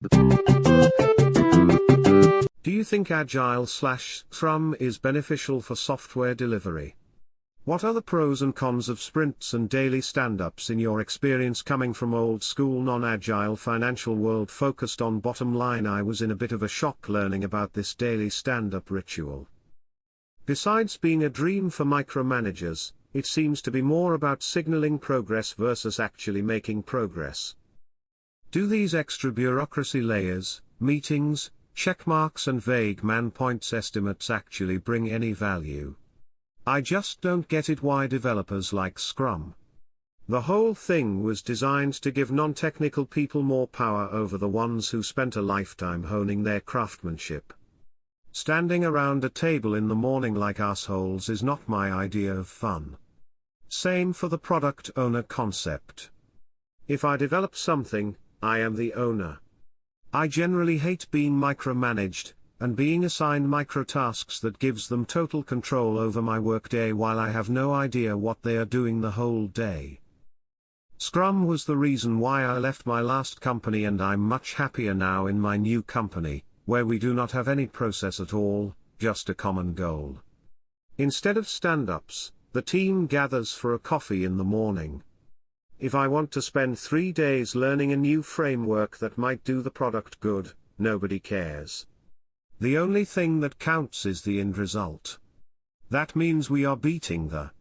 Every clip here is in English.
Do you think Agile/Scrum is beneficial for software delivery? What are the pros and cons of sprints and daily stand-ups in your experience coming from old-school non-agile financial world focused on bottom line? I was in a bit of a shock learning about this daily stand-up ritual. Besides being a dream for micromanagers, it seems to be more about signaling progress versus actually making progress. Do these extra bureaucracy layers, meetings, checkmarks and vague man-points estimates actually bring any value? I just don't get it why developers like Scrum. The whole thing was designed to give non-technical people more power over the ones who spent a lifetime honing their craftsmanship. Standing around a table in the morning like assholes is not my idea of fun. Same for the product owner concept. If I develop something, I am the owner. I generally hate being micromanaged, and being assigned microtasks that gives them total control over my workday while I have no idea what they are doing the whole day. Scrum was the reason why I left my last company, and I'm much happier now in my new company, where we do not have any process at all, just a common goal. Instead of stand-ups, the team gathers for a coffee in the morning. If I want to spend 3 days learning a new framework that might do the product good, nobody cares. The only thing that counts is the end result. That means we are beating the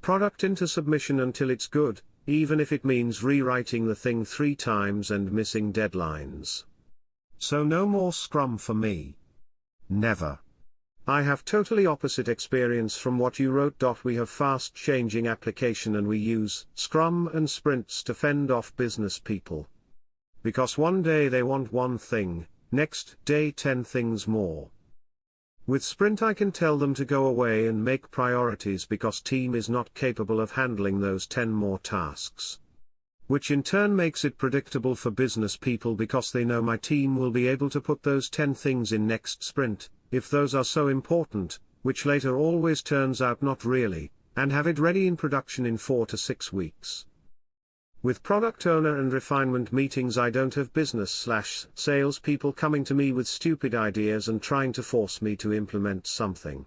product into submission until it's good, even if it means rewriting the thing 3 times and missing deadlines. So no more Scrum for me. Never. I have totally opposite experience from what you wrote. We have fast changing application and we use Scrum and sprints to fend off business people. Because one day they want one thing, next day 10 things more. With sprint I can tell them to go away and make priorities because team is not capable of handling those 10 more tasks. Which in turn makes it predictable for business people because they know my team will be able to put those 10 things in next sprint, if those are so important, which later always turns out not really, and have it ready in production in 4 to 6 weeks. With product owner and refinement meetings I don't have business/sales people coming to me with stupid ideas and trying to force me to implement something.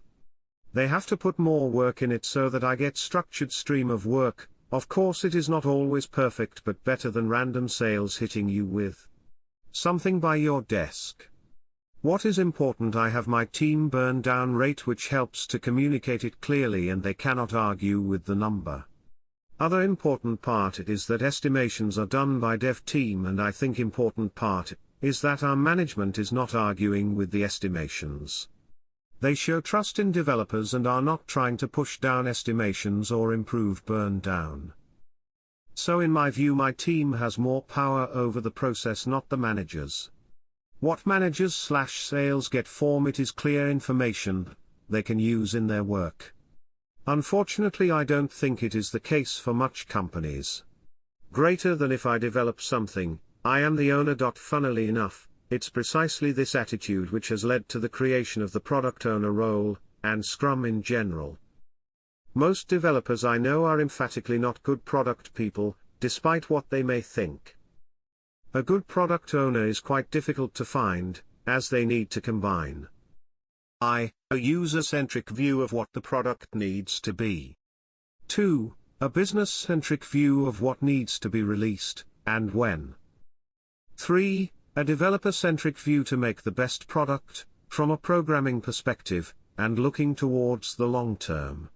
They have to put more work in it so that I get structured stream of work. Of course it is not always perfect, but better than random sales hitting you with something by your desk. What is important? I have my team burn down rate, which helps to communicate it clearly and they cannot argue with the number. Other important part is that estimations are done by dev team, and I think important part is that our management is not arguing with the estimations. They show trust in developers and are not trying to push down estimations or improve burn down. So in my view my team has more power over the process, not the managers. What managers/sales get from it is clear information they can use in their work. Unfortunately I don't think it is the case for much companies. Greater than if I develop something, I am the owner. Funnily enough, it's precisely this attitude which has led to the creation of the product owner role, and Scrum in general. Most developers I know are emphatically not good product people, despite what they may think. A good product owner is quite difficult to find, as they need to combine a user-centric view of what the product needs to be. 2. A business-centric view of what needs to be released, and when. 3. A developer-centric view to make the best product, from a programming perspective, and looking towards the long term.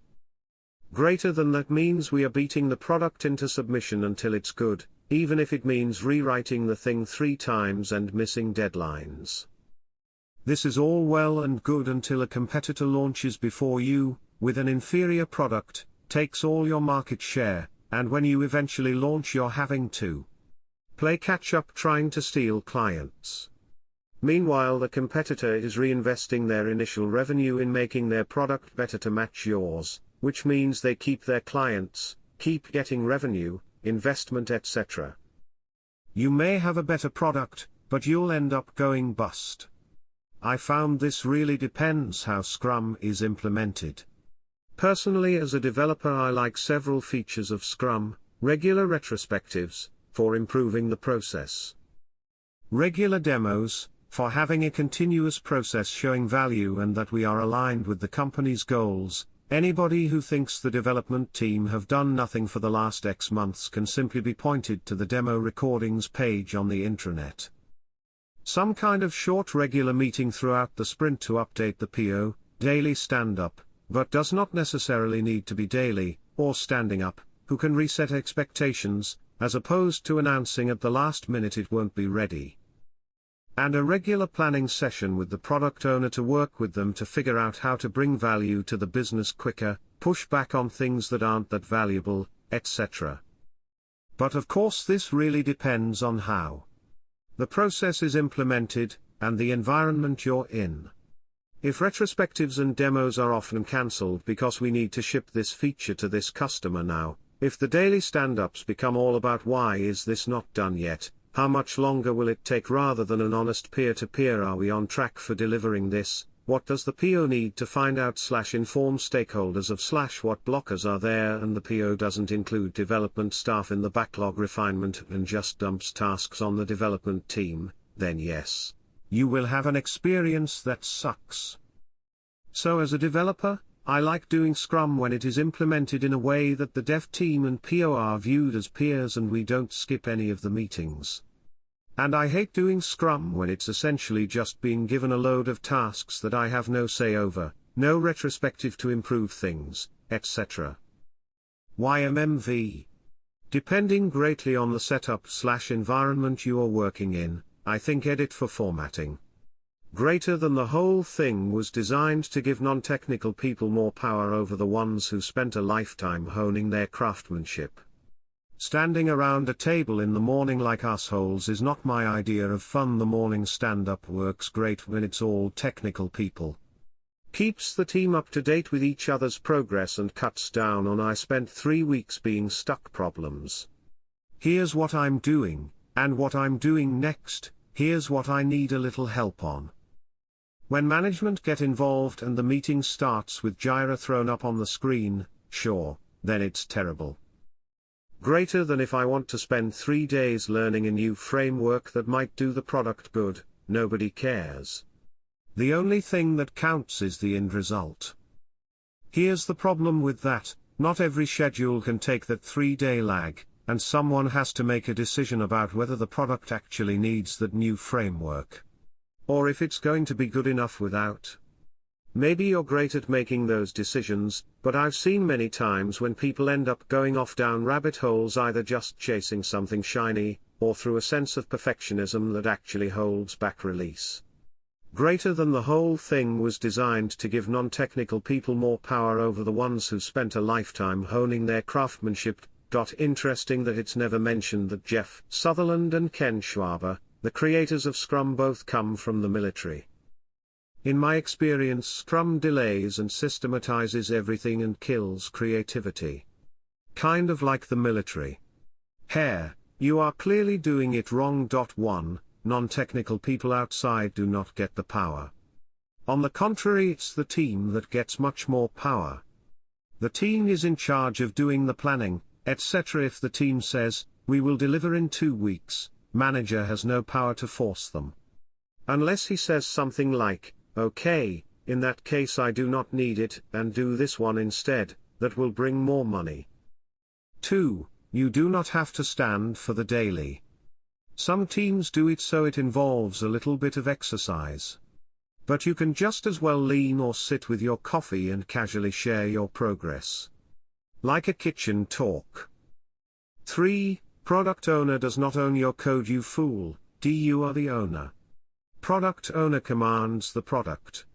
Greater than that means we are beating the product into submission until it's good, even if it means rewriting the thing 3 times and missing deadlines. This is all well and good until a competitor launches before you, with an inferior product, takes all your market share, and when you eventually launch you're having to play catch-up trying to steal clients. Meanwhile the competitor is reinvesting their initial revenue in making their product better to match yours, which means they keep their clients, keep getting revenue, investment, etc. You may have a better product, but you'll end up going bust. I found this really depends how Scrum is implemented. Personally as a developer I like several features of Scrum, regular retrospectives, for improving the process. Regular demos, for having a continuous process showing value and that we are aligned with the company's goals. Anybody who thinks the development team have done nothing for the last X months can simply be pointed to the demo recordings page on the intranet. Some kind of short regular meeting throughout the sprint to update the PO, daily stand-up, but does not necessarily need to be daily, or standing up, who can reset expectations, as opposed to announcing at the last minute it won't be ready. And a regular planning session with the product owner to work with them to figure out how to bring value to the business quicker, push back on things that aren't that valuable, etc. But of course this really depends on how the process is implemented, and the environment you're in. If retrospectives and demos are often cancelled because we need to ship this feature to this customer now, if the daily stand-ups become all about why is this not done yet, how much longer will it take rather than an honest peer-to-peer are we on track for delivering this, what does the PO need to find out / inform stakeholders of / what blockers are there and the PO doesn't include development staff in the backlog refinement and just dumps tasks on the development team, then yes, you will have an experience that sucks. So as a developer, I like doing Scrum when it is implemented in a way that the dev team and PO are viewed as peers and we don't skip any of the meetings. And I hate doing Scrum when it's essentially just being given a load of tasks that I have no say over, no retrospective to improve things, etc. YMMV. Depending greatly on the setup / environment you are working in, I think edit for formatting. Greater than the whole thing was designed to give non-technical people more power over the ones who spent a lifetime honing their craftsmanship. Standing around a table in the morning like assholes is not my idea of fun. The morning stand-up works great when it's all technical people. Keeps the team up to date with each other's progress and cuts down on I spent 3 weeks being stuck problems. Here's what I'm doing, and what I'm doing next, here's what I need a little help on. When management get involved and the meeting starts with Jira thrown up on the screen, sure, then it's terrible. Greater than if I want to spend 3 days learning a new framework that might do the product good, nobody cares. The only thing that counts is the end result. Here's the problem with that, not every schedule can take that 3-day lag, and someone has to make a decision about whether the product actually needs that new framework. Or if it's going to be good enough without. Maybe you're great at making those decisions, but I've seen many times when people end up going off down rabbit holes either just chasing something shiny, or through a sense of perfectionism that actually holds back release. Greater than the whole thing was designed to give non-technical people more power over the ones who spent a lifetime honing their craftsmanship. Interesting that it's never mentioned that Jeff Sutherland and Ken Schwaber, the creators of Scrum, both come from the military. In my experience, Scrum delays and systematizes everything and kills creativity. Kind of like the military. Hare, you are clearly doing it wrong. 1. Non-technical people outside do not get the power. On the contrary, it's the team that gets much more power. The team is in charge of doing the planning, etc. If the team says, we will deliver in 2 weeks, manager has no power to force them. Unless he says something like, okay, in that case I do not need it, and do this one instead, that will bring more money. 2. You do not have to stand for the daily. Some teams do it, so it involves a little bit of exercise. But you can just as well lean or sit with your coffee and casually share your progress. Like a kitchen talk. 3. Product owner does not own your code, you fool, you are the owner. Product owner commands the product.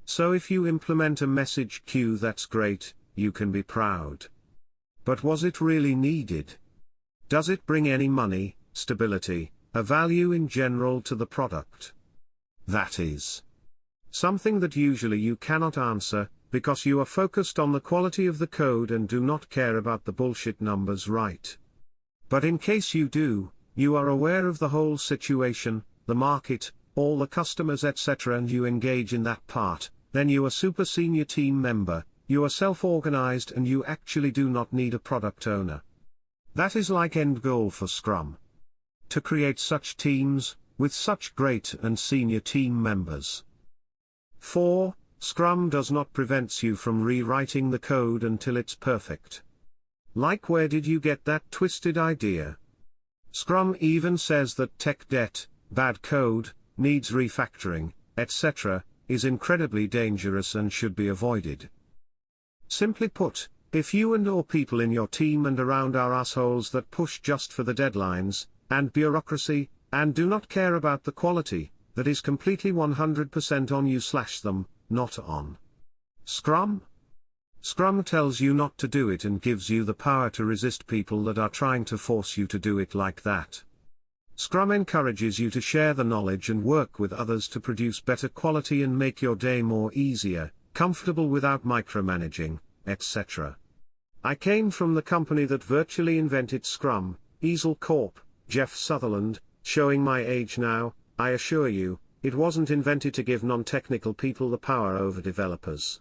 So if you implement a message queue, that's great, you can be proud. But was it really needed? Does it bring any money, stability, a value in general to the product? That is something that usually you cannot answer, because you are focused on the quality of the code and do not care about the bullshit numbers, right? But in case you do, you are aware of the whole situation, the market, all the customers, etc., and you engage in that part, then you are super senior team member, you are self-organized, and you actually do not need a product owner. That is like end goal for Scrum. To create such teams, with such great and senior team members. 4. Scrum does not prevent you from rewriting the code until it's perfect. Like, where did you get that twisted idea? Scrum even says that tech debt, bad code, needs refactoring, etc., is incredibly dangerous and should be avoided. Simply put, if you and/or people in your team and around are assholes that push just for the deadlines, and bureaucracy, and do not care about the quality, that is completely 100% on you/them, not on Scrum. Scrum tells you not to do it and gives you the power to resist people that are trying to force you to do it like that. Scrum encourages you to share the knowledge and work with others to produce better quality and make your day more easier, comfortable without micromanaging, etc. I came from the company that virtually invented Scrum, Easel Corp, Jeff Sutherland, showing my age now. I assure you, it wasn't invented to give non-technical people the power over developers.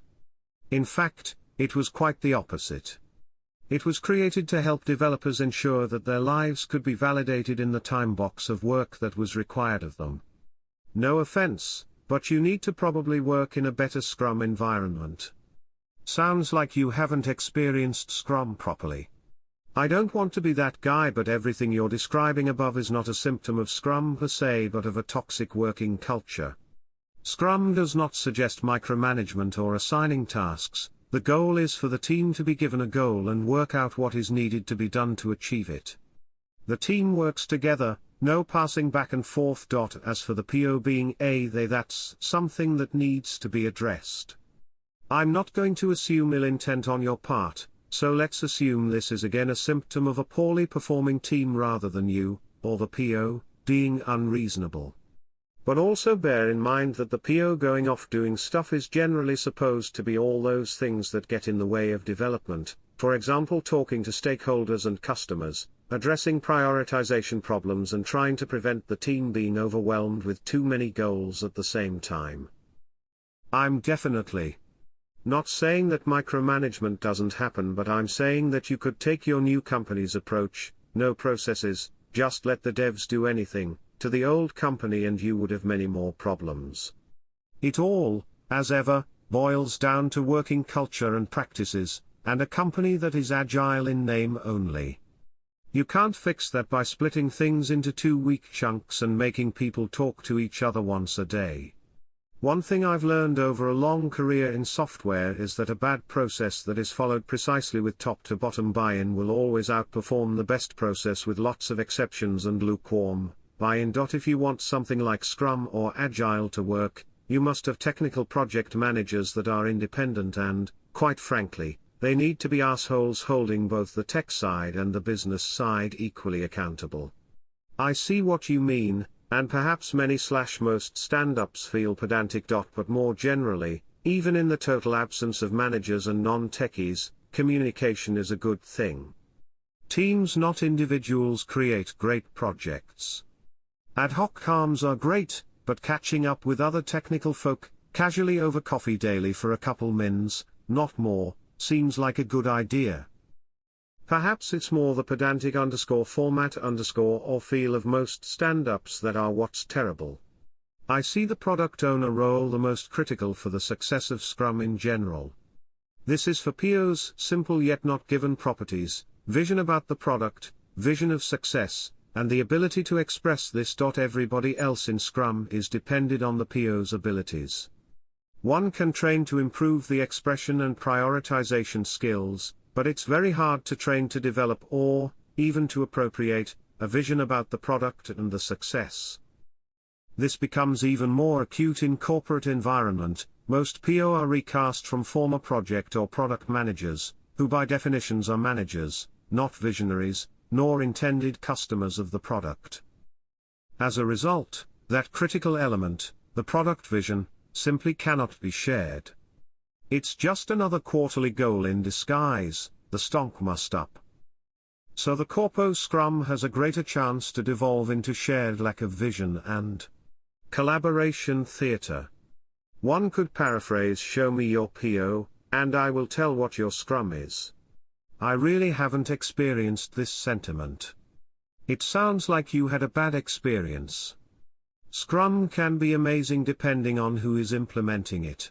In fact, it was quite the opposite. It was created to help developers ensure that their lives could be validated in the time box of work that was required of them. No offense, but you need to probably work in a better Scrum environment. Sounds like you haven't experienced Scrum properly. I don't want to be that guy, but everything you're describing above is not a symptom of Scrum per se, but of a toxic working culture. Scrum does not suggest micromanagement or assigning tasks. The goal is for the team to be given a goal and work out what is needed to be done to achieve it. The team works together, no passing back and forth. As for the PO being a they, that's something that needs to be addressed. I'm not going to assume ill intent on your part, so let's assume this is again a symptom of a poorly performing team rather than you, or the PO, being unreasonable. But also bear in mind that the PO going off doing stuff is generally supposed to be all those things that get in the way of development, for example talking to stakeholders and customers, addressing prioritization problems and trying to prevent the team being overwhelmed with too many goals at the same time. I'm definitely not saying that micromanagement doesn't happen, but I'm saying that you could take your new company's approach, no processes, just let the devs do anything, to the old company and you would have many more problems. It all, as ever, boils down to working culture and practices, and a company that is agile in name only. You can't fix that by splitting things into 2 week chunks and making people talk to each other once a day. One thing I've learned over a long career in software is that a bad process that is followed precisely with top-to-bottom buy-in will always outperform the best process with lots of exceptions and lukewarm buy-in. If you want something like Scrum or Agile to work, you must have technical project managers that are independent and, quite frankly, they need to be assholes holding both the tech side and the business side equally accountable. I see what you mean, and perhaps many/most stand-ups feel pedantic. But more generally, even in the total absence of managers and non-techies, communication is a good thing. Teams, not individuals, create great projects. Ad hoc calms are great, but catching up with other technical folk, casually over coffee daily for a couple mins, not more, seems like a good idea. Perhaps it's more the pedantic _format or feel of most stand-ups that are what's terrible. I see the product owner role the most critical for the success of Scrum in general. This is for POs, simple yet not given properties, vision about the product, vision of success, and the ability to express this. Everybody else in Scrum is dependent on the PO's abilities. One can train to improve the expression and prioritization skills, but it's very hard to train to develop or, even to appropriate, a vision about the product and the success. This becomes even more acute in corporate environment. Most PO are recast from former project or product managers, who by definitions are managers, not visionaries, nor intended customers of the product. As a result, that critical element, the product vision, simply cannot be shared. It's just another quarterly goal in disguise, the stonk must up. So the Corpo Scrum has a greater chance to devolve into shared lack of vision and collaboration theater. One could paraphrase, show me your PO, and I will tell what your Scrum is. I really haven't experienced this sentiment. It sounds like you had a bad experience. Scrum can be amazing depending on who is implementing it.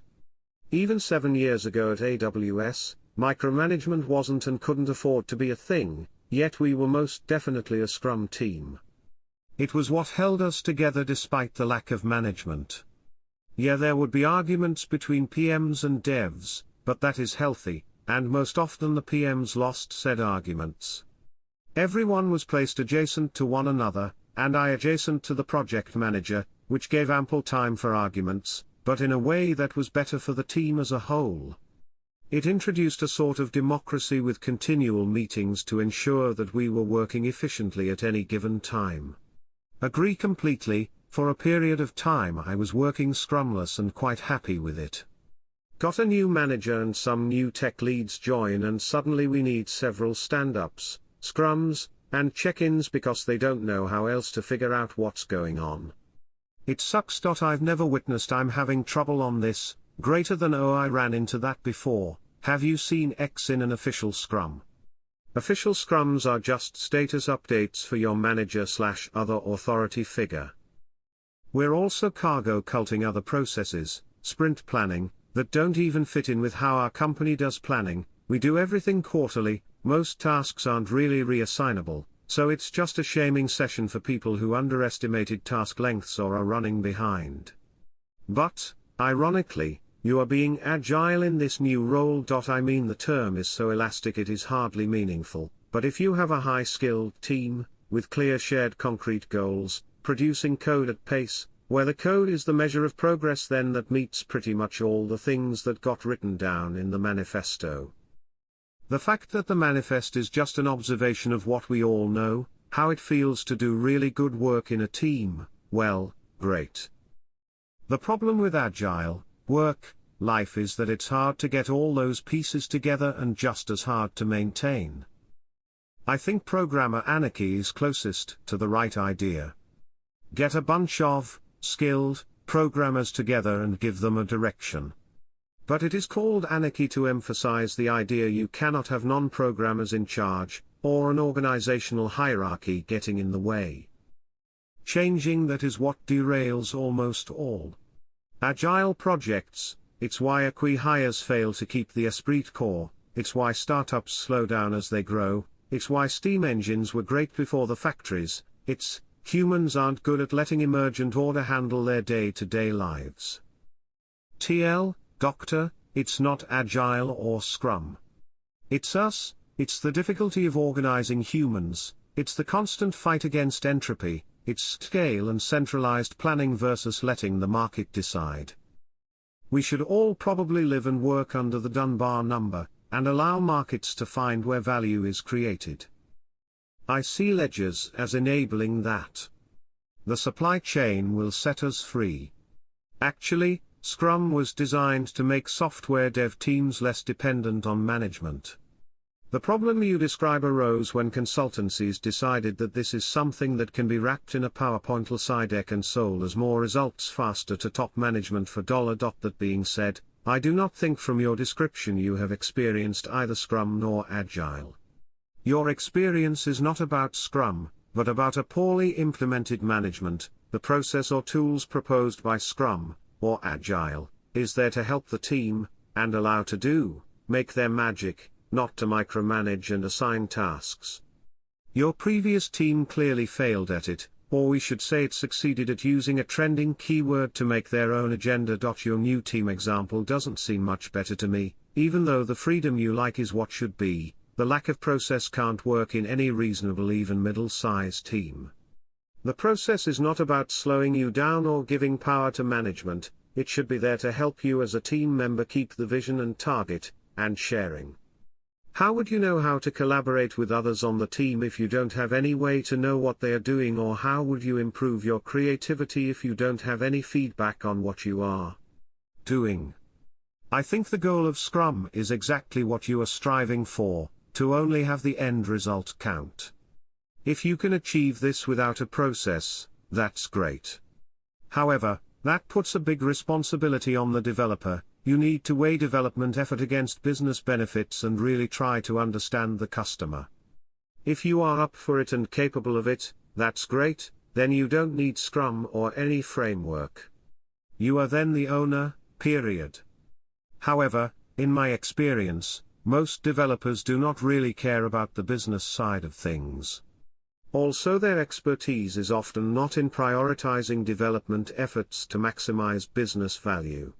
Even 7 years ago at AWS, micromanagement wasn't and couldn't afford to be a thing, yet we were most definitely a Scrum team. It was what held us together despite the lack of management. Yeah, there would be arguments between PMs and devs, but that is healthy, and most often the PMs lost said arguments. Everyone was placed adjacent to one another, and I adjacent to the project manager, which gave ample time for arguments, but in a way that was better for the team as a whole. It introduced a sort of democracy with continual meetings to ensure that we were working efficiently at any given time. Agree completely. For a period of time I was working Scrumless and quite happy with it. Got a new manager and some new tech leads join, and suddenly we need several stand-ups, scrums, and check-ins because they don't know how else to figure out what's going on. It sucks. I've never witnessed I'm having trouble on this, greater than oh I ran into that before. Have you seen X in an official Scrum? Official Scrums are just status updates for your manager/other authority figure. We're also cargo culting other processes, sprint planning, that don't even fit in with how our company does planning. We do everything quarterly, most tasks aren't really reassignable, so it's just a shaming session for people who underestimated task lengths or are running behind. But, ironically, you are being agile in this new role. I mean, the term is so elastic it is hardly meaningful, but if you have a high-skilled team, with clear shared concrete goals, producing code at pace, where the code is the measure of progress, then that meets pretty much all the things that got written down in the manifesto. The fact that the manifest is just an observation of what we all know, how it feels to do really good work in a team, well, great. The problem with agile work life is that it's hard to get all those pieces together and just as hard to maintain. I think programmer anarchy is closest to the right idea. Get a bunch of skilled programmers together and give them a direction. But it is called anarchy to emphasize the idea you cannot have non-programmers in charge, or an organizational hierarchy getting in the way. Changing that is what derails almost all agile projects. It's why acqui-hires fail to keep the esprit core, it's why startups slow down as they grow, it's why steam engines were great before the factories, it's humans aren't good at letting emergent order handle their day-to-day lives. Doctor, it's not Agile or Scrum. It's us, it's the difficulty of organizing humans, it's the constant fight against entropy, it's scale and centralized planning versus letting the market decide. We should all probably live and work under the Dunbar number, and allow markets to find where value is created. I see ledgers as enabling that. The supply chain will set us free. Actually, Scrum was designed to make software dev teams less dependent on management. The problem you describe arose when consultancies decided that this is something that can be wrapped in a PowerPoint slide deck and sold as more results faster to top management for $. That being said, I do not think from your description you have experienced either Scrum nor Agile. Your experience is not about Scrum, but about a poorly implemented management. The process or tools proposed by Scrum, or Agile, is there to help the team, and allow to do, make their magic, not to micromanage and assign tasks. Your previous team clearly failed at it, or we should say it succeeded at using a trending keyword to make their own agenda. Your new team example doesn't seem much better to me, even though the freedom you like is what should be. The lack of process can't work in any reasonable even middle-sized team. The process is not about slowing you down or giving power to management, it should be there to help you as a team member keep the vision and target, and sharing. How would you know how to collaborate with others on the team if you don't have any way to know what they are doing, or how would you improve your creativity if you don't have any feedback on what you are doing? I think the goal of Scrum is exactly what you are striving for, to only have the end result count. If you can achieve this without a process, that's great. However, that puts a big responsibility on the developer. You need to weigh development effort against business benefits and really try to understand the customer. If you are up for it and capable of it, that's great, then you don't need Scrum or any framework. You are then the owner, period. However, in my experience, most developers do not really care about the business side of things. Also, their expertise is often not in prioritizing development efforts to maximize business value.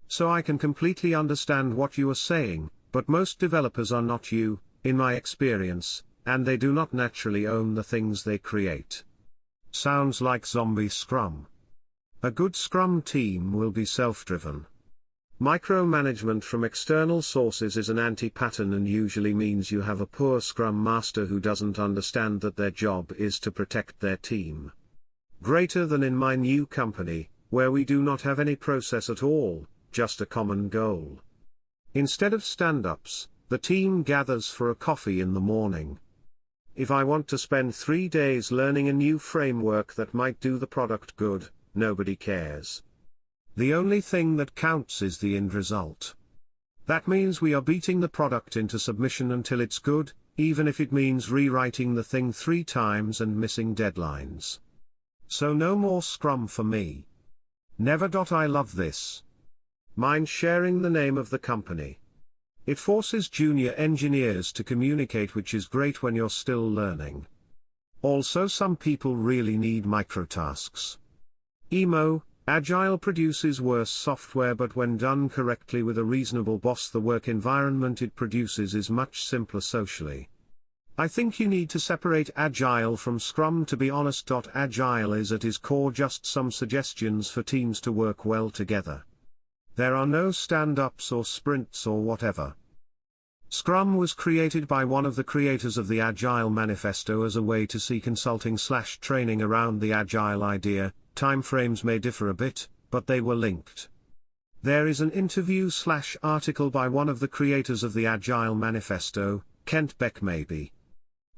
So I can completely understand what you are saying, but most developers are not you, in my experience, and they do not naturally own the things they create. Sounds like zombie Scrum. A good Scrum team will be self-driven. Micromanagement from external sources is an anti-pattern and usually means you have a poor Scrum Master who doesn't understand that their job is to protect their team. Greater than in my new company, where we do not have any process at all, just a common goal. Instead of stand-ups, the team gathers for a coffee in the morning. If I want to spend 3 days learning a new framework that might do the product good, nobody cares. The only thing that counts is the end result. That means we are beating the product into submission until it's good, even if it means rewriting the thing 3 times and missing deadlines. So no more Scrum for me. Never. I love this. Mind sharing the name of the company? It forces junior engineers to communicate, which is great when you're still learning. Also, some people really need microtasks. Emo, Agile produces worse software, but when done correctly with a reasonable boss, the work environment it produces is much simpler socially. I think you need to separate Agile from Scrum, to be honest. Agile is at its core just some suggestions for teams to work well together. There are no stand-ups or sprints or whatever. Scrum was created by one of the creators of the Agile Manifesto as a way to see consulting/training around the Agile idea. Timeframes may differ a bit, but they were linked. There is an interview/article by one of the creators of the Agile Manifesto, Kent Beck maybe.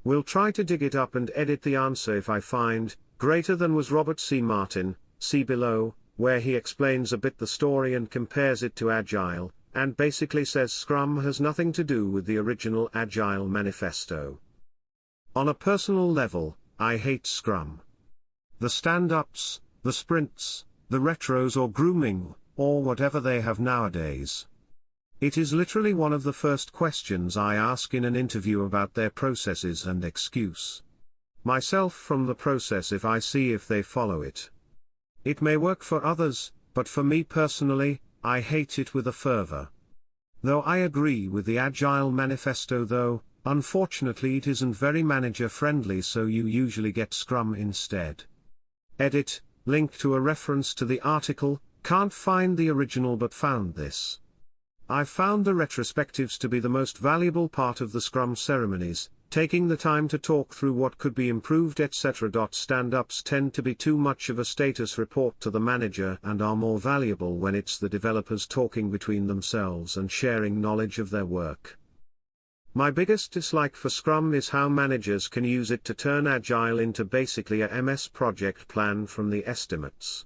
We'll try to dig it up and edit the answer if I find. Greater than was Robert C. Martin, see below, where he explains a bit the story and compares it to Agile, and basically says Scrum has nothing to do with the original Agile Manifesto. On a personal level, I hate Scrum. The stand-ups, the sprints, the retros or grooming, or whatever they have nowadays. It is literally one of the first questions I ask in an interview about their processes and excuse myself from the process if I see if they follow it. It may work for others, but for me personally, I hate it with a fervor. Though I agree with the Agile Manifesto, though, unfortunately it isn't very manager-friendly, so you usually get Scrum instead. Edit, link to a reference to the article, can't find the original but found this. I found the retrospectives to be the most valuable part of the Scrum ceremonies, taking the time to talk through what could be improved etc. Stand-ups tend to be too much of a status report to the manager and are more valuable when it's the developers talking between themselves and sharing knowledge of their work. My biggest dislike for Scrum is how managers can use it to turn Agile into basically a MS project plan from the estimates.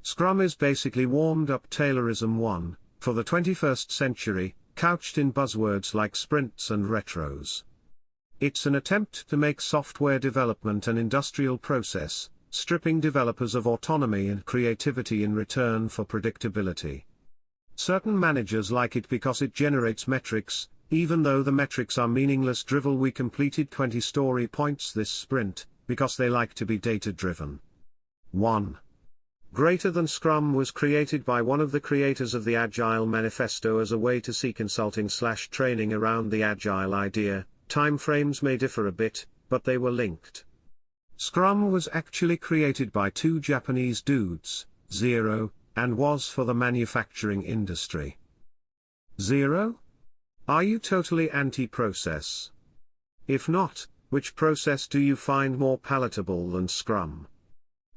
Scrum is basically warmed-up Taylorism 1, for the 21st century, couched in buzzwords like sprints and retros. It's an attempt to make software development an industrial process, stripping developers of autonomy and creativity in return for predictability. Certain managers like it because it generates metrics, even though the metrics are meaningless. Drivel: we completed 20 story points this sprint, because they like to be data-driven. 1. Greater than Scrum was created by one of the creators of the Agile Manifesto as a way to see consulting/training around the Agile idea. Timeframes may differ a bit, but they were linked. Scrum was actually created by 2 Japanese dudes, Zero, and was for the manufacturing industry. Zero? Are you totally anti-process? If not, which process do you find more palatable than Scrum?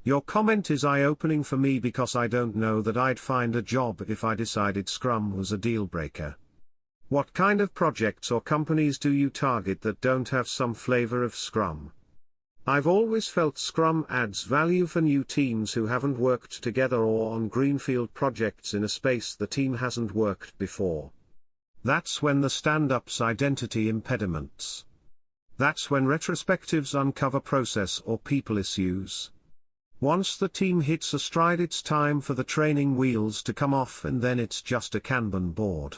Your comment is eye-opening for me because I don't know that I'd find a job if I decided Scrum was a deal-breaker. What kind of projects or companies do you target that don't have some flavor of Scrum? I've always felt Scrum adds value for new teams who haven't worked together or on greenfield projects in a space the team hasn't worked before. That's when the stand-ups identity impediments. That's when retrospectives uncover process or people issues. Once the team hits a stride, it's time for the training wheels to come off, and then it's just a Kanban board.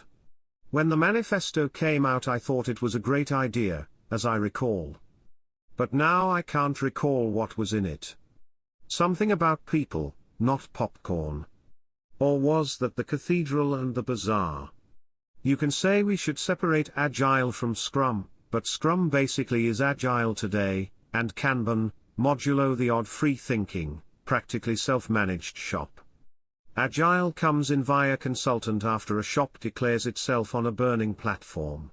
When the manifesto came out, I thought it was a great idea, as I recall. But now I can't recall what was in it. Something about people, not popcorn. Or was that the cathedral and the bazaar? You can say we should separate Agile from Scrum, but Scrum basically is Agile today, and Kanban, modulo the odd free thinking, practically self-managed shop. Agile comes in via consultant after a shop declares itself on a burning platform.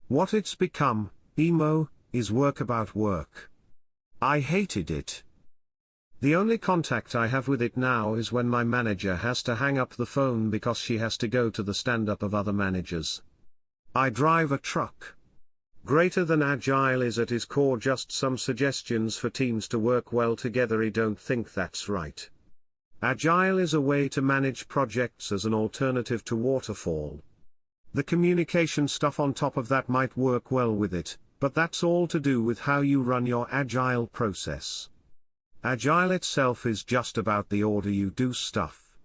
What it's become, emo, is work about work. I hated it. The only contact I have with it now is when my manager has to hang up the phone because she has to go to the stand-up of other managers. I drive a truck. Greater than Agile is at its core just some suggestions for teams to work well together. I don't think that's right. Agile is a way to manage projects as an alternative to waterfall. The communication stuff on top of that might work well with it, but that's all to do with how you run your Agile process. Agile itself is just about the order you do stuff.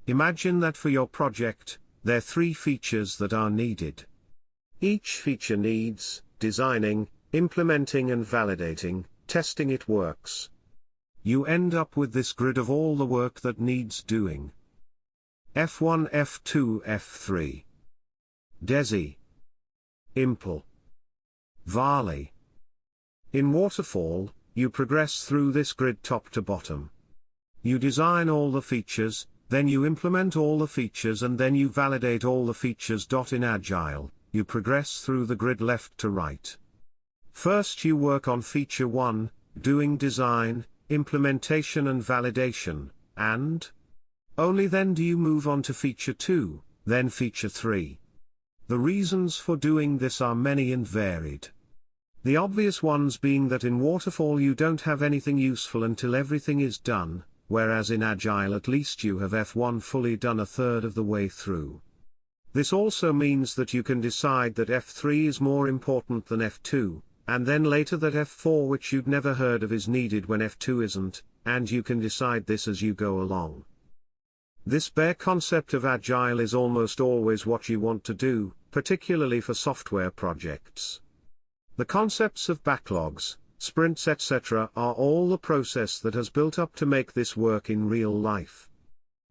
Imagine that for your project, there are 3 features that are needed. Each feature needs designing, implementing and validating, testing it works. You end up with this grid of all the work that needs doing. F1, F2, F3. DESI. Impl. Varley. In Waterfall, you progress through this grid top to bottom. You design all the features, then you implement all the features, and then you validate all the features. In Agile, you progress through the grid left to right. First you work on feature 1, doing design, implementation and validation, and only then do you move on to feature 2, then feature 3. The reasons for doing this are many and varied. The obvious ones being that in Waterfall you don't have anything useful until everything is done, whereas in Agile at least you have F1 fully done a third of the way through. This also means that you can decide that F3 is more important than F2, and then later that F4, which you'd never heard of, is needed when F2 isn't, and you can decide this as you go along. This bare concept of Agile is almost always what you want to do, particularly for software projects. The concepts of backlogs, sprints etc. are all the process that has built up to make this work in real life.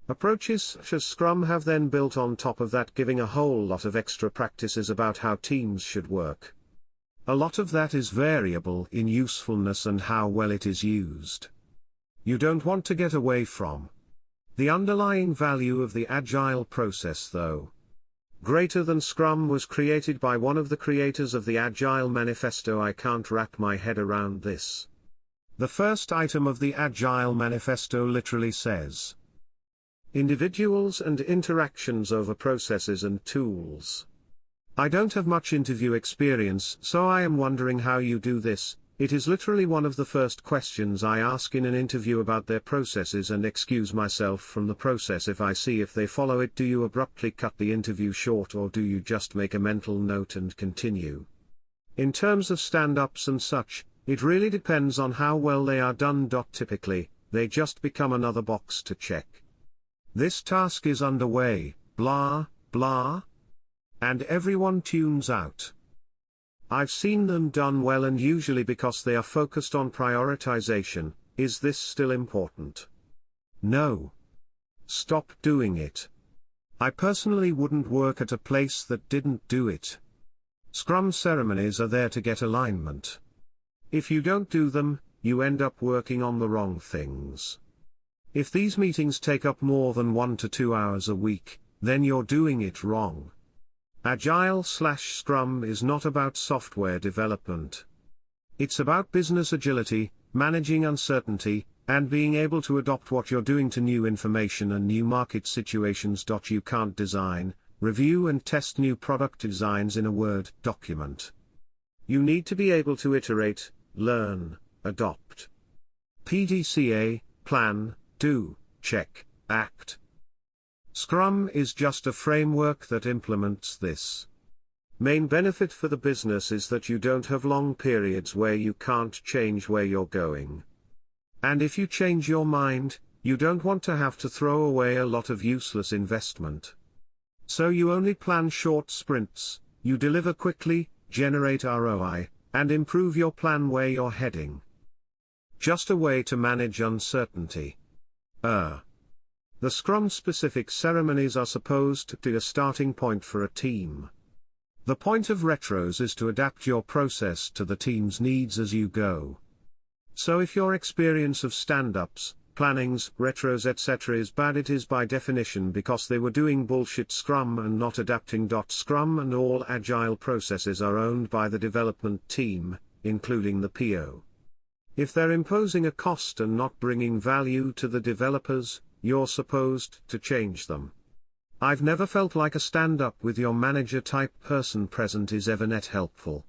Approaches such as Scrum have then built on top of that, giving a whole lot of extra practices about how teams should work. A lot of that is variable in usefulness and how well it is used. You don't want to get away from the underlying value of the Agile process though. Greater than Scrum was created by one of the creators of the Agile Manifesto. I can't wrap my head around this. The first item of the Agile Manifesto literally says, individuals and interactions over processes and tools. I don't have much interview experience, so I am wondering how you do this. It is literally one of the first questions I ask in an interview about their processes and excuse myself from the process if I see if they follow it. Do you abruptly cut the interview short, or do you just make a mental note and continue? In terms of stand-ups and such, it really depends on how well they are done. Typically, they just become another box to check. This task is underway, blah, blah. And everyone tunes out. I've seen them done well, and usually because they are focused on prioritization. Is this still important? No. Stop doing it. I personally wouldn't work at a place that didn't do it. Scrum ceremonies are there to get alignment. If you don't do them, you end up working on the wrong things. If these meetings take up more than 1 to 2 hours a week, then you're doing it wrong. Agile/Scrum is not about software development. It's about business agility, managing uncertainty, and being able to adopt what you're doing to new information and new market situations. You can't design, review and test new product designs in a Word document. You need to be able to iterate, learn, adopt. PDCA, plan, do, check, act. Scrum is just a framework that implements this. Main benefit for the business is that you don't have long periods where you can't change where you're going. And if you change your mind, you don't want to have to throw away a lot of useless investment. So you only plan short sprints, you deliver quickly, generate ROI, and improve your plan where you're heading. Just a way to manage uncertainty. The Scrum-specific ceremonies are supposed to be a starting point for a team. The point of retros is to adapt your process to the team's needs as you go. So if your experience of stand-ups, plannings, retros etc. is bad, it is by definition because they were doing bullshit Scrum and not adapting. Scrum and all Agile processes are owned by the development team, including the PO. If they're imposing a cost and not bringing value to the developers, you're supposed to change them. I've never felt like a stand-up with your manager type person present is ever net helpful.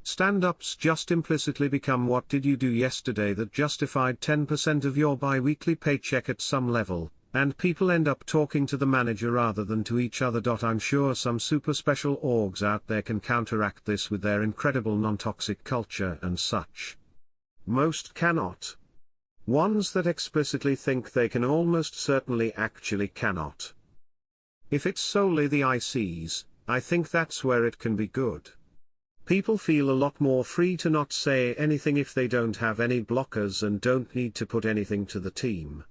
Stand-ups just implicitly become what did you do yesterday that justified 10% of your bi-weekly paycheck at some level, and people end up talking to the manager rather than to each other. I'm sure some super special orgs out there can counteract this with their incredible non-toxic culture and such. Most cannot. Ones that explicitly think they can almost certainly actually cannot. If it's solely the ICs, I think that's where it can be good. People feel a lot more free to not say anything if they don't have any blockers and don't need to put anything to the team.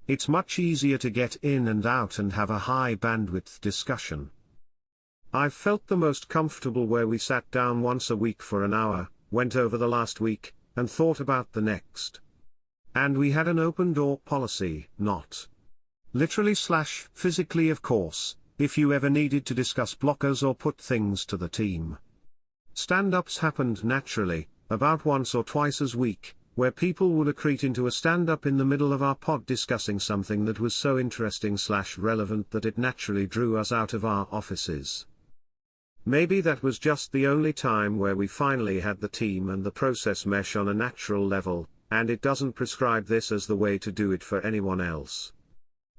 It's much easier to get in and out and have a high bandwidth discussion. I've felt the most comfortable where we sat down once a week for an hour, went over the last week, and thought about the next. And we had an open door policy, not literally / physically of course, if you ever needed to discuss blockers or put things to the team. Stand-ups happened naturally, about once or twice a week, where people would accrete into a stand-up in the middle of our pod discussing something that was so interesting / relevant that it naturally drew us out of our offices. Maybe that was just the only time where we finally had the team and the process mesh on a natural level, and it doesn't prescribe this as the way to do it for anyone else.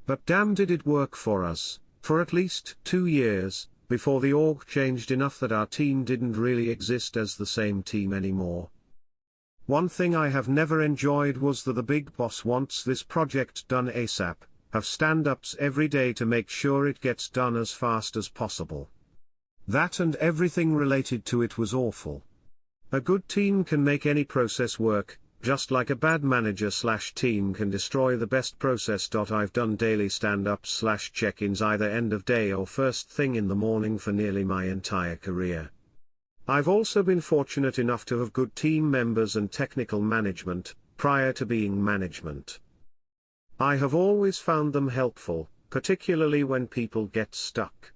But damn did it work for us, for at least 2 years, before the org changed enough that our team didn't really exist as the same team anymore. One thing I have never enjoyed was that the big boss wants this project done ASAP, have stand-ups every day to make sure it gets done as fast as possible. That and everything related to it was awful. A good team can make any process work, just like a bad manager / team can destroy the best process. I've done daily stand-ups / check-ins either end of day or first thing in the morning for nearly my entire career. I've also been fortunate enough to have good team members and technical management, prior to being management. I have always found them helpful, particularly when people get stuck.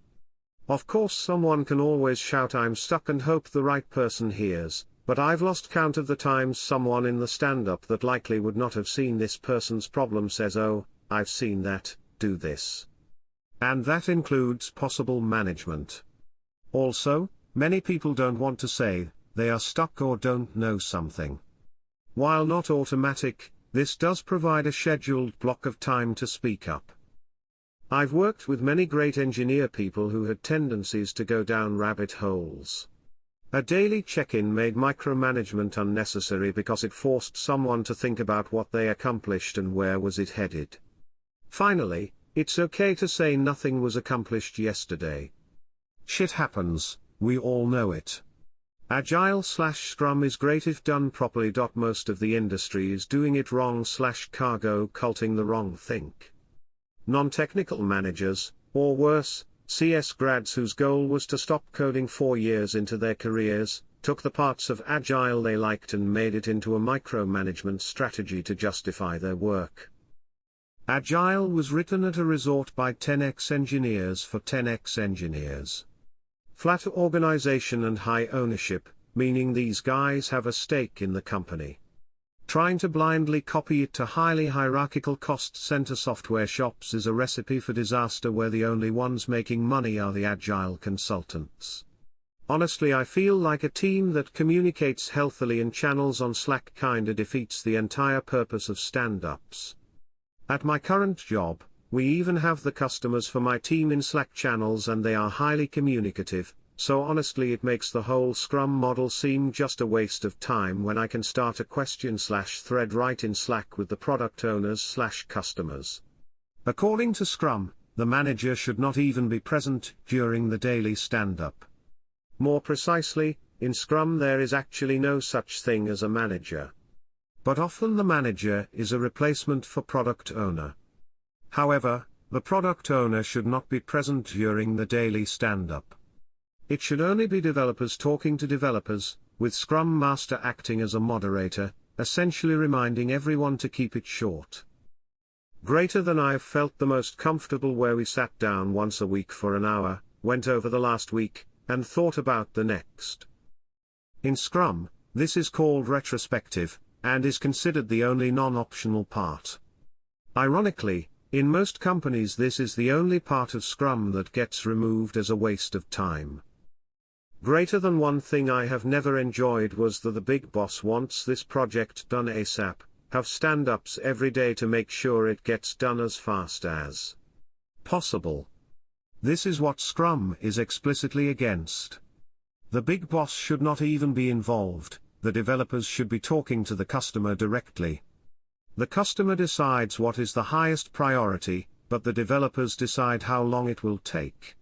Of course someone can always shout "I'm stuck" and hope the right person hears, but I've lost count of the times someone in the stand-up that likely would not have seen this person's problem says, "Oh, I've seen that, do this." And that includes possible management. Also, many people don't want to say they are stuck or don't know something. While not automatic, this does provide a scheduled block of time to speak up. I've worked with many great engineer people who had tendencies to go down rabbit holes. A daily check-in made micromanagement unnecessary because it forced someone to think about what they accomplished and where was it headed. Finally, it's okay to say nothing was accomplished yesterday. Shit happens, we all know it. Agile / Scrum is great if done properly. Most of the industry is doing it wrong / cargo culting the wrong thing. Non-technical managers, or worse, CS grads whose goal was to stop coding 4 years into their careers, took the parts of Agile they liked and made it into a micromanagement strategy to justify their work. Agile was written at a resort by 10x engineers for 10x engineers. Flat organization and high ownership, meaning these guys have a stake in the company. Trying to blindly copy it to highly hierarchical cost center software shops is a recipe for disaster where the only ones making money are the Agile consultants. Honestly, I feel like a team that communicates healthily in channels on Slack kinda defeats the entire purpose of stand-ups. At my current job, we even have the customers for my team in Slack channels and they are highly communicative, So honestly it makes the whole Scrum model seem just a waste of time when I can start a question/thread right in Slack with the product owners/customers. According to Scrum, the manager should not even be present during the daily stand-up. More precisely, in Scrum there is actually no such thing as a manager. But often the manager is a replacement for product owner. However, the product owner should not be present during the daily stand-up. It should only be developers talking to developers, with Scrum Master acting as a moderator, essentially reminding everyone to keep it short. Greater than I've felt the most comfortable where we sat down once a week for an hour, went over the last week, and thought about the next. In Scrum, this is called retrospective, and is considered the only non-optional part. Ironically, in most companies this is the only part of Scrum that gets removed as a waste of time. Greater than one thing I have never enjoyed was that the big boss wants this project done ASAP, have stand-ups every day to make sure it gets done as fast as possible. This is what Scrum is explicitly against. The big boss should not even be involved, the developers should be talking to the customer directly. The customer decides what is the highest priority, but the developers decide how long it will take.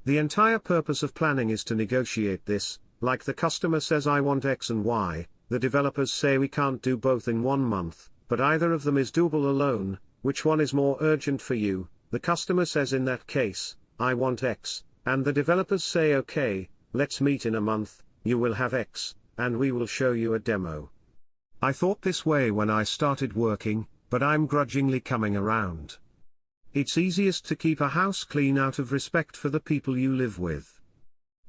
The entire purpose of planning is to negotiate this, like the customer says I want X and Y, the developers say we can't do both in 1 month, but either of them is doable alone, which one is more urgent for you? The customer says in that case, I want X, and the developers say okay, let's meet in a month, you will have X, and we will show you a demo. I thought this way when I started working, but I'm grudgingly coming around. It's easiest to keep a house clean out of respect for the people you live with.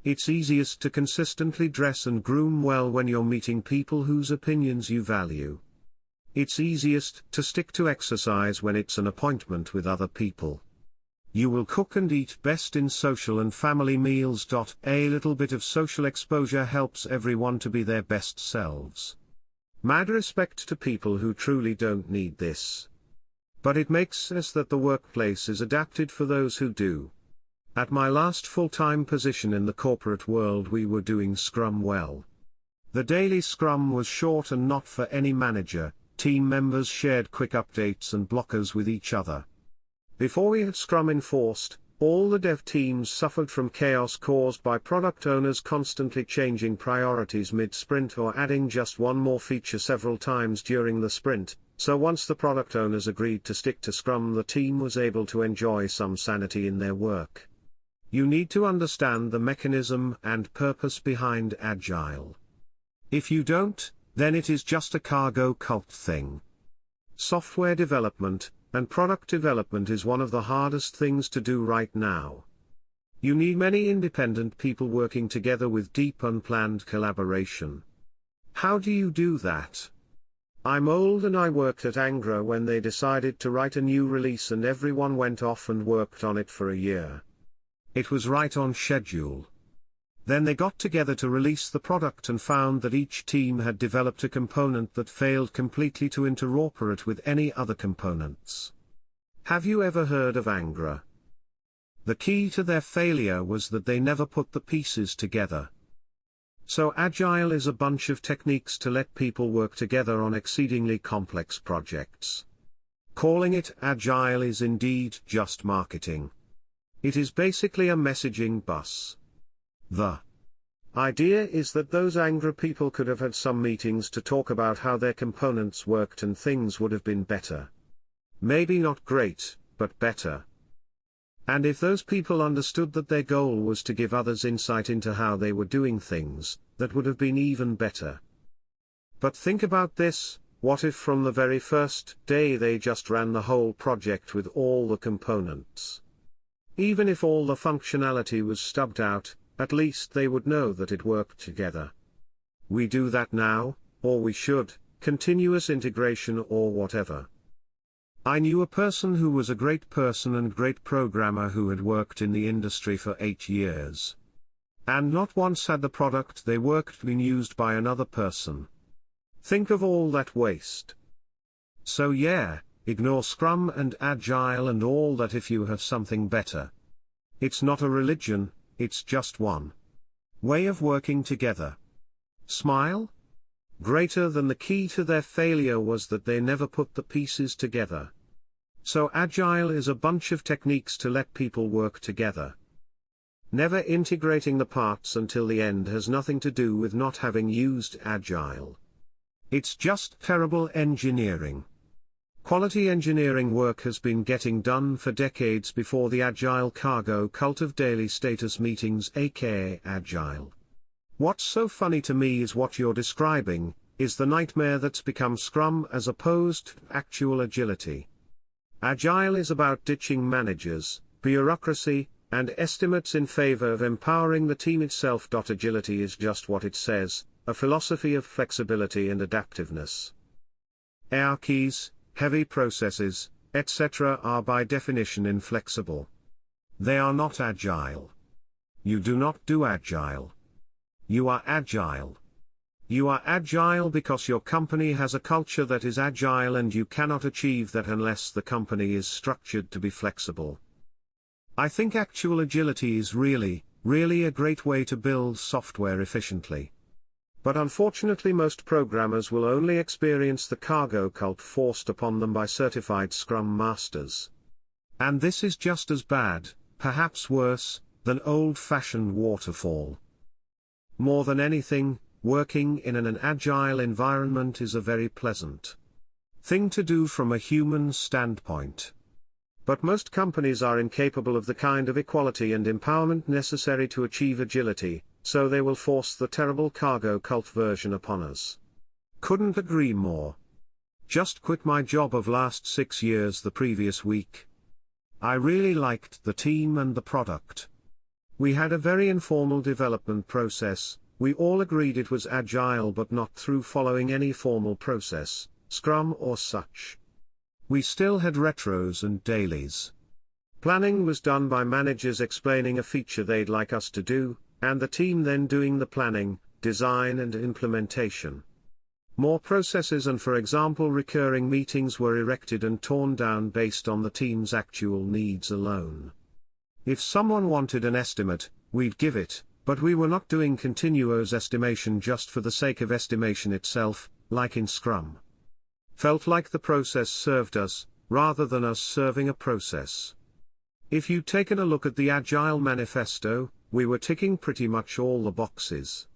It's easiest to consistently dress and groom well when you're meeting people whose opinions you value. It's easiest to stick to exercise when it's an appointment with other people. You will cook and eat best in social and family meals. A little bit of social exposure helps everyone to be their best selves. Mad respect to people who truly don't need this. But it makes sense that the workplace is adapted for those who do. At my last full-time position in the corporate world we were doing Scrum well. The daily Scrum was short and not for any manager, team members shared quick updates and blockers with each other. Before we had Scrum enforced, all the dev teams suffered from chaos caused by product owners constantly changing priorities mid-sprint or adding just one more feature several times during the sprint, so once the product owners agreed to stick to Scrum the team was able to enjoy some sanity in their work. You need to understand the mechanism and purpose behind Agile. If you don't, then it is just a cargo cult thing. Software development and product development is one of the hardest things to do right now. You need many independent people working together with deep unplanned collaboration. How do you do that? I'm old and I worked at Angra when they decided to write a new release and everyone went off and worked on it for a year. It was right on schedule. Then they got together to release the product and found that each team had developed a component that failed completely to interoperate with any other components. Have you ever heard of Angra? The key to their failure was that they never put the pieces together. So Agile is a bunch of techniques to let people work together on exceedingly complex projects. Calling it Agile is indeed just marketing. It is basically a messaging bus. The idea is that those Angra people could have had some meetings to talk about how their components worked and things would have been better. Maybe not great, but better. And if those people understood that their goal was to give others insight into how they were doing things, that would have been even better. But think about this, what if from the very first day they just ran the whole project with all the components? Even if all the functionality was stubbed out, at least they would know that it worked together. We do that now, or we should, continuous integration or whatever. I knew a person who was a great person and great programmer who had worked in the industry for 8 years. And not once had the product they worked been used by another person. Think of all that waste. So yeah, ignore Scrum and Agile and all that if you have something better. It's not a religion, it's just one. Way of working together. Smile? Greater than the key to their failure was that they never put the pieces together. So Agile is a bunch of techniques to let people work together. Never integrating the parts until the end has nothing to do with not having used Agile. It's just terrible engineering. Quality engineering work has been getting done for decades before the Agile cargo cult of daily status meetings, aka Agile. What's so funny to me is what you're describing, is the nightmare that's become Scrum as opposed to actual agility. Agile is about ditching managers, bureaucracy, and estimates in favor of empowering the team itself. Agility is just what it says, a philosophy of flexibility and adaptiveness. Hierarchies, heavy processes, etc. are by definition inflexible. They are not agile. You do not do agile. You are agile. You are agile because your company has a culture that is agile, and you cannot achieve that unless the company is structured to be flexible. I think actual agility is really a great way to build software efficiently. But unfortunately most programmers will only experience the cargo cult forced upon them by certified Scrum Masters. And this is just as bad, perhaps worse, than old-fashioned waterfall. More than anything, working in an agile environment is a very pleasant thing to do from a human standpoint. But most companies are incapable of the kind of equality and empowerment necessary to achieve agility, so they will force the terrible cargo cult version upon us. Couldn't agree more. Just quit my job of last 6 years the previous week. I really liked the team and the product. We had a very informal development process. We all agreed it was agile, but not through following any formal process, Scrum or such. We still had retros and dailies. Planning was done by managers explaining a feature they'd like us to do, and the team then doing the planning, design and implementation. More processes and, for example, recurring meetings were erected and torn down based on the team's actual needs alone. If someone wanted an estimate, we'd give it, but we were not doing continuous estimation just for the sake of estimation itself, like in Scrum. Felt like the process served us, rather than us serving a process. If you'd taken a look at the Agile Manifesto, we were ticking pretty much all the boxes.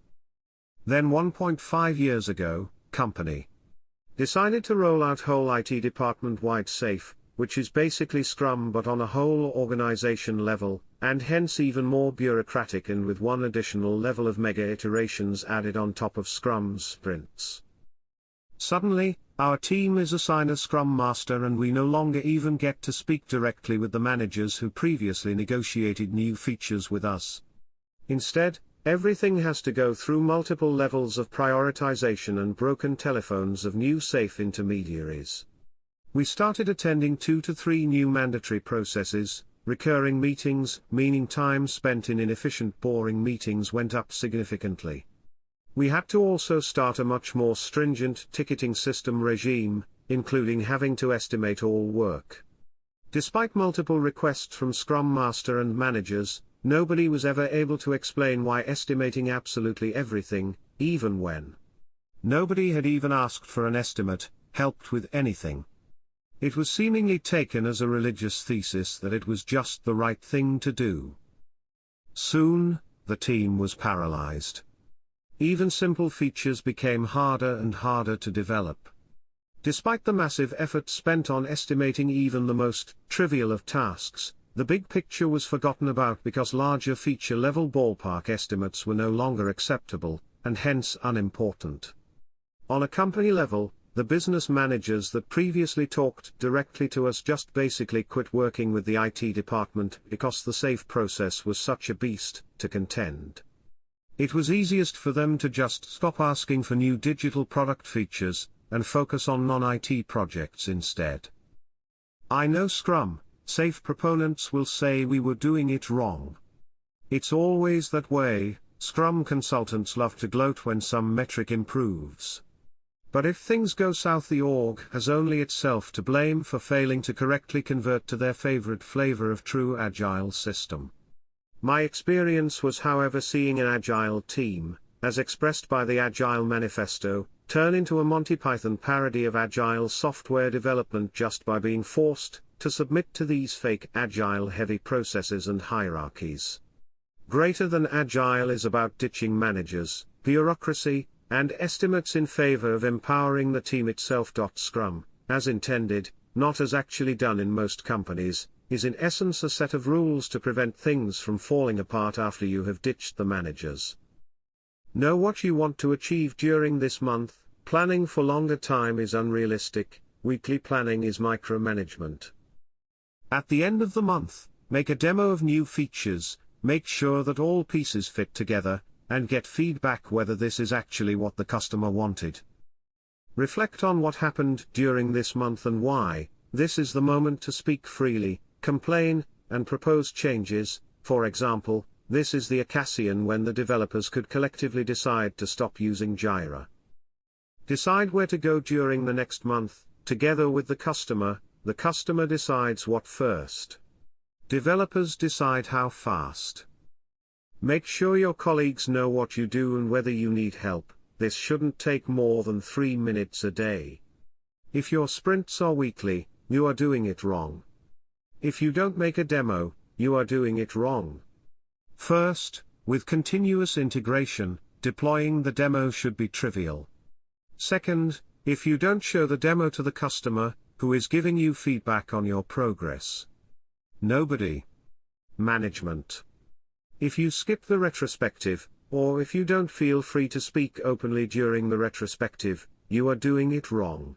Then 1.5 years ago, company decided to roll out whole IT department-wide SAFe, which is basically Scrum but on a whole organization level, and hence even more bureaucratic and with one additional level of mega iterations added on top of Scrum's sprints. Suddenly, our team is assigned a Scrum Master, and we no longer even get to speak directly with the managers who previously negotiated new features with us. Instead, everything has to go through multiple levels of prioritization and broken telephones of new SAFe intermediaries. We started attending 2 to 3 new mandatory processes, recurring meetings, meaning time spent in inefficient boring meetings went up significantly. We had to also start a much more stringent ticketing system regime, including having to estimate all work. Despite multiple requests from Scrum Master and managers, nobody was ever able to explain why estimating absolutely everything, even when nobody had even asked for an estimate, helped with anything. It was seemingly taken as a religious thesis that it was just the right thing to do. Soon, the team was paralyzed. Even simple features became harder and harder to develop. Despite the massive effort spent on estimating even the most trivial of tasks, the big picture was forgotten about because larger feature-level ballpark estimates were no longer acceptable, and hence unimportant. On a company level, the business managers that previously talked directly to us just basically quit working with the IT department because the SAFe process was such a beast to contend. It was easiest for them to just stop asking for new digital product features, and focus on non-IT projects instead. I know Scrum, SAFe proponents will say we were doing it wrong. It's always that way. Scrum consultants love to gloat when some metric improves. But if things go south, the org has only itself to blame for failing to correctly convert to their favorite flavor of true agile system. My experience was, however, seeing an Agile team, as expressed by the Agile Manifesto, turn into a Monty Python parody of Agile software development just by being forced to submit to these fake Agile-heavy processes and hierarchies. Greater than Agile is about ditching managers, bureaucracy, and estimates in favor of empowering the team itself. Scrum, as intended, not as actually done in most companies, is in essence a set of rules to prevent things from falling apart after you have ditched the managers. Know what you want to achieve during this month. Planning for longer time is unrealistic. Weekly planning is micromanagement. At the end of the month, make a demo of new features, make sure that all pieces fit together, and get feedback whether this is actually what the customer wanted. Reflect on what happened during this month and why. This is the moment to speak freely, complain, and propose changes. For example, this is the occasion when the developers could collectively decide to stop using Jira. Decide where to go during the next month, together with the customer decides what first. Developers decide how fast. Make sure your colleagues know what you do and whether you need help. This shouldn't take more than 3 minutes a day. If your sprints are weekly, you are doing it wrong. If you don't make a demo, you are doing it wrong. First, with continuous integration, deploying the demo should be trivial. Second, if you don't show the demo to the customer, who is giving you feedback on your progress? Nobody. Management. If you skip the retrospective, or if you don't feel free to speak openly during the retrospective, you are doing it wrong.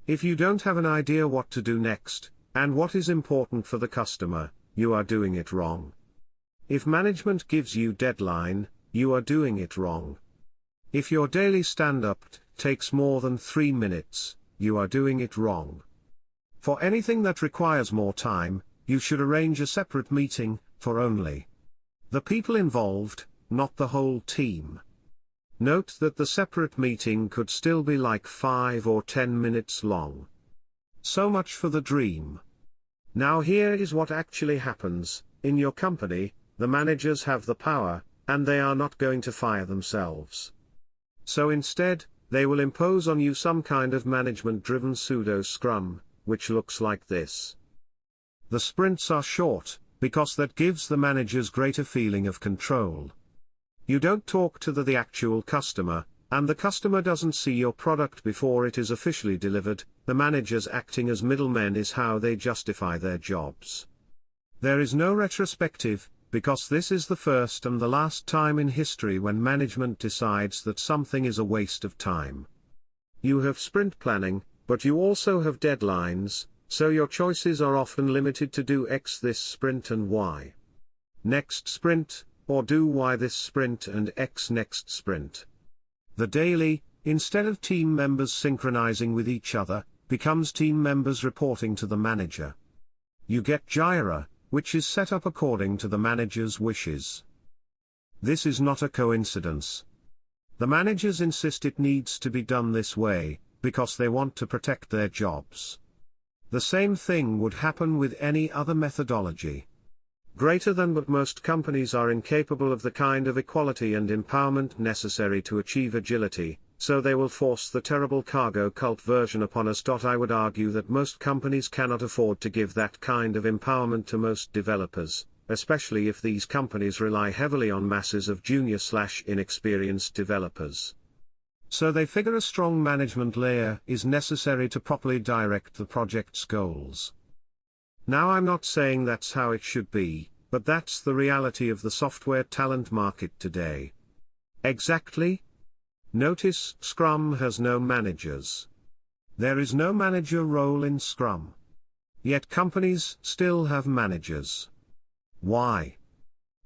If you don't have an idea what to do next, and what is important for the customer, you are doing it wrong. If management gives you deadline, you are doing it wrong. If your daily stand-up takes more than 3 minutes, you are doing it wrong. For anything that requires more time, you should arrange a separate meeting, for only the people involved, not the whole team. Note that the separate meeting could still be like 5 or 10 minutes long. So much for the dream. Now here is what actually happens. In your company, the managers have the power, and they are not going to fire themselves. So instead, they will impose on you some kind of management-driven pseudo-scrum, which looks like this. The sprints are short, because that gives the managers greater feeling of control. You don't talk to the actual customer, and the customer doesn't see your product before it is officially delivered. The managers acting as middlemen is how they justify their jobs. There is no retrospective, because this is the first and the last time in history when management decides that something is a waste of time. You have sprint planning, but you also have deadlines, so your choices are often limited to do X this sprint and Y next sprint, or do Y this sprint and X next sprint. The daily, instead of team members synchronizing with each other, becomes team members reporting to the manager. You get Jira, which is set up according to the manager's wishes. This is not a coincidence. The managers insist it needs to be done this way, because they want to protect their jobs. The same thing would happen with any other methodology. Greater than, but most companies are incapable of the kind of equality and empowerment necessary to achieve agility, so they will force the terrible cargo cult version upon us. I would argue that most companies cannot afford to give that kind of empowerment to most developers, especially if these companies rely heavily on masses of junior/inexperienced developers. So they figure a strong management layer is necessary to properly direct the project's goals. Now I'm not saying that's how it should be, but that's the reality of the software talent market today. Exactly? Notice, Scrum has no managers. There is no manager role in Scrum. Yet companies still have managers. Why?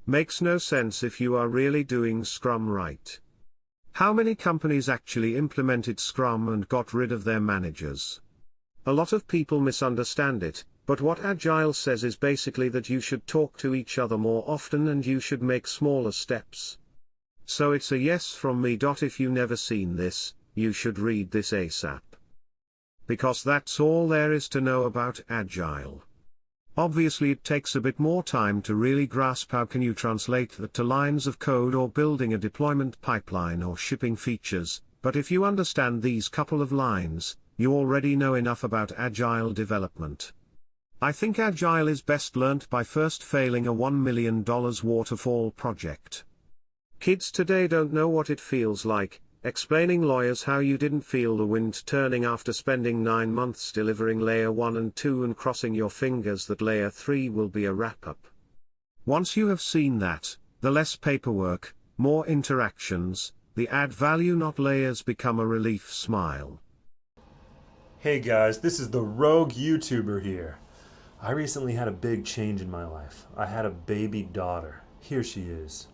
Makes no sense if you are really doing Scrum right. How many companies actually implemented Scrum and got rid of their managers? A lot of people misunderstand it, but what Agile says is basically that you should talk to each other more often and you should make smaller steps. So it's a yes from me. If you never seen this, you should read this ASAP. Because that's all there is to know about Agile. Obviously it takes a bit more time to really grasp how can you translate that to lines of code or building a deployment pipeline or shipping features, but if you understand these couple of lines, you already know enough about Agile development. I think Agile is best learnt by first failing a $1 million waterfall project. Kids today don't know what it feels like, explaining lawyers how you didn't feel the wind turning after spending 9 months delivering layer 1 and 2 and crossing your fingers that layer 3 will be a wrap-up. Once you have seen that, the less paperwork, more interactions, the add value not layers become a relief smile. Hey guys, this is the rogue YouTuber here. I recently had a big change in my life. I had a baby daughter. Here she is.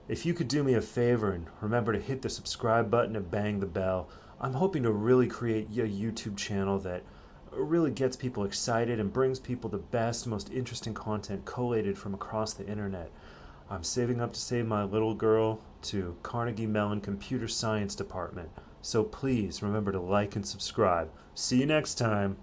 If you could do me a favor and remember to hit the subscribe button and bang the bell, I'm hoping to really create a YouTube channel that really gets people excited and brings people the best, most interesting content collated from across the internet. I'm saving up to save my little girl to Carnegie Mellon Computer Science Department. So please remember to like and subscribe. See you next time.